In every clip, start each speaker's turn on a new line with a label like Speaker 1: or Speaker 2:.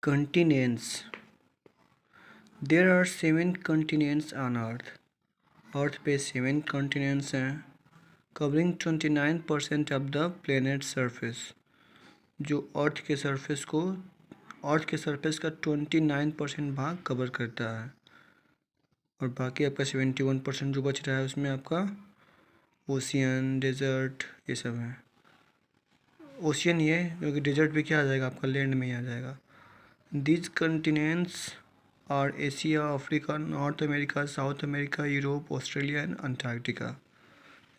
Speaker 1: Continents. There are 7 continents on Earth. अर्थ पे 7 continents हैं, covering 29% of the planet surface. जो अर्थ के सरफेस का 29% भाग कवर करता है, और बाकी आपका 71% जो बच रहा है उसमें आपका ओशियन, डेजर्ट, ये सब है। ओशियन ये क्योंकि डेजर्ट भी क्या आ जाएगा, आपका लैंड में ही आ जाएगा। These continents are Asia, Africa, North America, South America, Europe, Australia and Antarctica.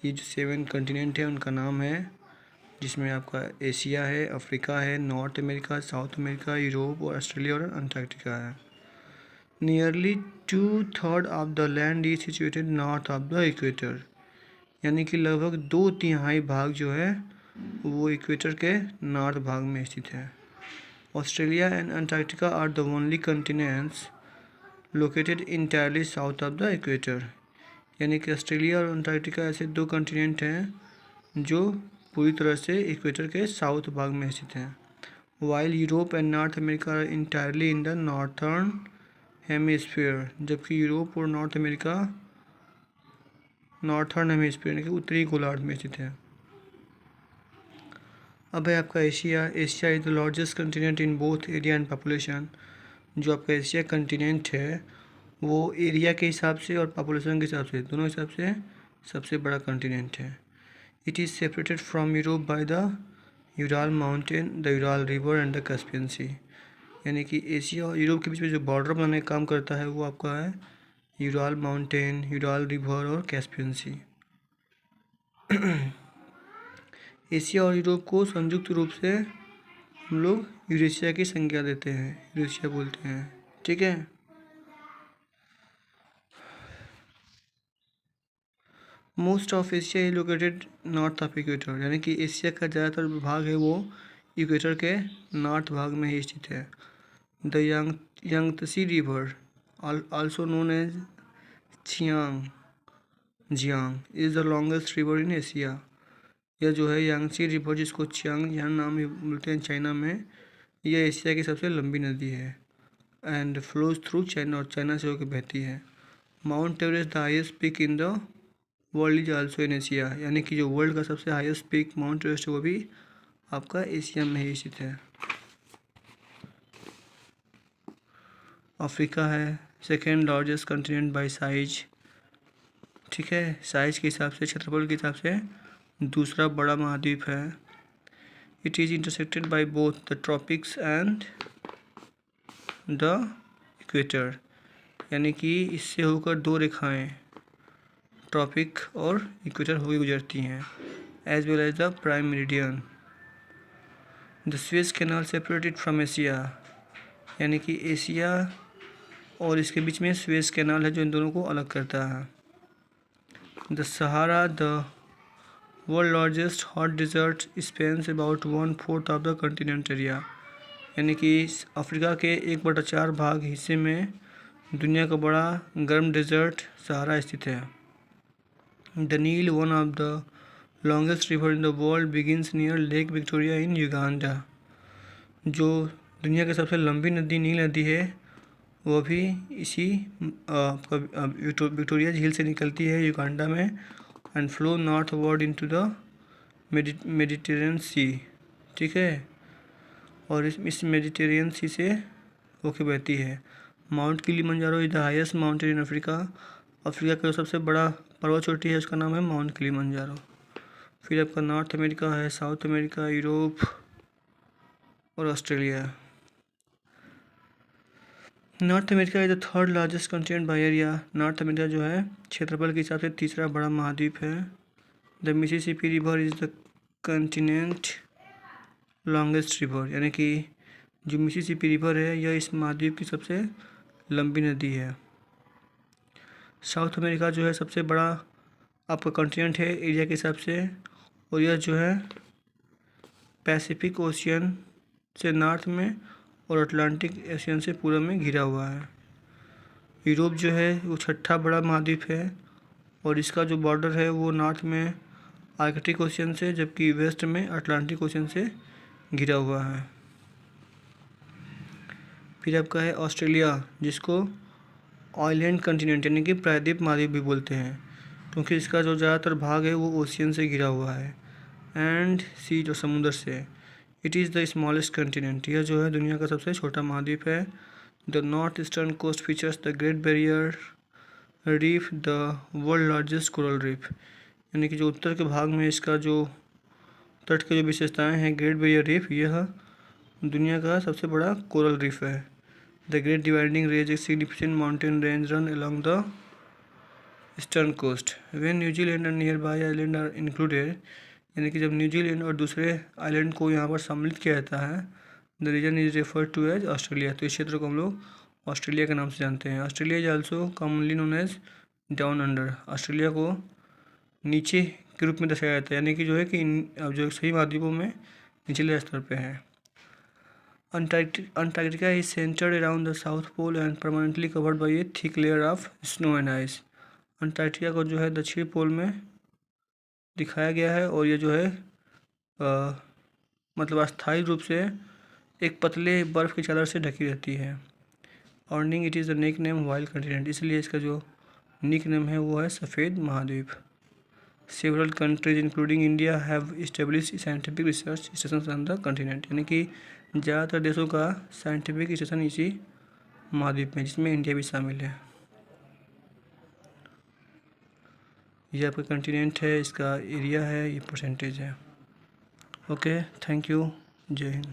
Speaker 1: ये जो 7 कंटिनेंट है उनका नाम है, जिसमें आपका एशिया है, अफ्रीका है, north America, South America, Europe और ऑस्ट्रेलिया और अंटार्कटिका है। Nearly 2/3 of the land is situated north of the equator, यानी कि लगभग 2/3 भाग जो है वो इक्वेटर के नॉर्थ भाग में स्थित है। Australia and Antarctica are the only continents located entirely south of the equator, यानी कि ऑस्ट्रेलिया और अंटार्कटिका ऐसे 2 कंटिनेंट हैं जो पूरी तरह से इक्वेटर के साउथ भाग में स्थित हैं। While Europe and North America are entirely in the northern hemisphere, जबकि यूरोप और नॉर्थ अमेरिका नॉर्थर्न हेमिस्फीयर यानी कि उत्तरी गोलार्ध में स्थित है। अब है आपका Asia. Asia is the largest continent in both area and population. जो आपका एशिया कंटिनेंट है वो एरिया के हिसाब से और पॉपुलेशन के हिसाब से, दोनों हिसाब से सबसे बड़ा कंटिनेंट है। It is separated from Europe by the Ural mountain, the Ural river and the Caspian sea, यानी कि एशिया और यूरोप के बीच में जो बॉर्डर बनाने का काम करता है वो आपका है यूराल माउंटेन, यूराल रिवर और कैस्पियन सी। एशिया और यूरोप को संयुक्त रूप से हम लोग यूरेशिया की संज्ञा देते हैं, यूरेशिया बोलते हैं। ठीक है। Most of Asia is located north of equator, यानी कि एशिया का ज़्यादातर भाग है वो इक्वेटर के नॉर्थ भाग में ही स्थित है। The Yangtze river, also known as Jiang, is the longest river in Asia. यह जो है यांगत्से रिवर, जिसको चियांग नाम भी बोलते हैं चाइना में, यह एशिया की सबसे लंबी नदी है एंड फ्लोज थ्रू चाइना, और चाइना से होकर बहती है। Mount Everest the highest peak in the world is also in Asia, यानी कि जो वर्ल्ड का सबसे हाईएस्ट पीक माउंट एवरेस्ट है वो भी आपका एशिया में ही स्थित है। अफ्रीका है second largest continent bye size. ठीक है, साइज के हिसाब से, क्षेत्रफल के हिसाब से दूसरा बड़ा महाद्वीप है। It is intersected by both the tropics and the equator, यानी कि इससे होकर 2 रेखाएं ट्रॉपिक और इक्वेटर होकर गुजरती हैं, as well as the prime meridian. The Suez Canal separated from Asia, यानी कि एशिया और इसके बीच में सुएज कैनाल है जो इन दोनों को अलग करता है। The Sahara, the world largest hot desert, spans about 1/4 of the continent area, यानी कि अफ्रीका के 1/4 भाग हिस्से में दुनिया का बड़ा गर्म डेजर्ट सहारा स्थित है। The Nile, one of the longest river in the world, begins near Lake Victoria in Uganda. जो दुनिया की सबसे लंबी नदी नील नदी है वो भी इसी विक्टोरिया झील से निकलती है युगांडा में, and flow northward into the Mediterranean sea. ठीक है, और इस मेडिटेरियन सी से होके बहती है। Mount Kilimanjaro is the highest mountain in Africa. Africa का जो सबसे बड़ा पर्वत चोटी है उसका नाम है माउंट किलिमंजारो। फिर आपका नॉर्थ अमेरिका है, साउथ अमेरिका, यूरोप और Australia. North America is the 3rd largest continent by area. North America जो है क्षेत्रफल के हिसाब से तीसरा बड़ा महाद्वीप है। The Mississippi river is the continent longest river, यानी कि जो मिसिसिपी रिवर है यह इस महाद्वीप की सबसे लंबी नदी है। साउथ अमेरिका जो है सबसे बड़ा आपका कॉन्टिनेंट है एरिया के हिसाब से, और यह जो है पैसिफिक ओशियन से नॉर्थ में और अटलांटिक ओशियन से पूर्व में घिरा हुआ है। यूरोप जो है वो 6ठा बड़ा महाद्वीप है, और इसका जो बॉर्डर है वो नॉर्थ में आर्कटिक ओशियन से, जबकि वेस्ट में अटलांटिक ओशियन से घिरा हुआ है। फिर आपका है ऑस्ट्रेलिया, जिसको आइलैंड कंटिनेंट यानी कि प्रायद्वीप महाद्वीप भी बोलते हैं, क्योंकि इसका जो ज़्यादातर भाग है वो ओशियन से घिरा हुआ है एंड सी जो समुद्र से। It is the smallest continent, यह जो है दुनिया का सबसे छोटा महाद्वीप है। The north eastern coast features the Great Barrier Reef, the world largest coral reef, यानी कि जो उत्तर के भाग में इसका जो तट की जो विशेषताएं हैं, ग्रेट बैरियर रीफ, यह दुनिया का सबसे बड़ा कोरल रीफ है। द ग्रेट डिवाइडिंग रेंज एक significant mountain range run along the eastern coast. When New Zealand and nearby island are included, यानी कि जब न्यूजीलैंड और दूसरे आइलैंड को यहाँ पर सम्मिलित किया जाता है, the region is refer to as Australia, तो इस क्षेत्र को हम लोग ऑस्ट्रेलिया के नाम से जानते हैं। Australia is also commonly known as down under, ऑस्ट्रेलिया को नीचे के रूप में दर्शाया जाता है, यानी कि जो है कि अब जो सही महाद्वीपों में निचले स्तर पे है। Antarctica is centered around the South Pole and permanently covered by a thick layer of snow and ice। Antarctica को जो है दक्षिण पोल में दिखाया गया है और ये जो है मतलब अस्थायी रूप से एक पतले बर्फ़ की चादर से ढकी रहती है। Earning it is the nickname wild continent, इसलिए इसका जो निक नेम है वो है सफ़ेद महाद्वीप। Several countries including India have establish scientific research station on the continent, यानी कि ज़्यादातर देशों का साइंटिफिक स्टेशन इसी महाद्वीप में, जिसमें इंडिया भी शामिल है। ये आपका कंटिनेंट है, इसका एरिया है, ये परसेंटेज है। ओके, थैंक यू, जय हिंद।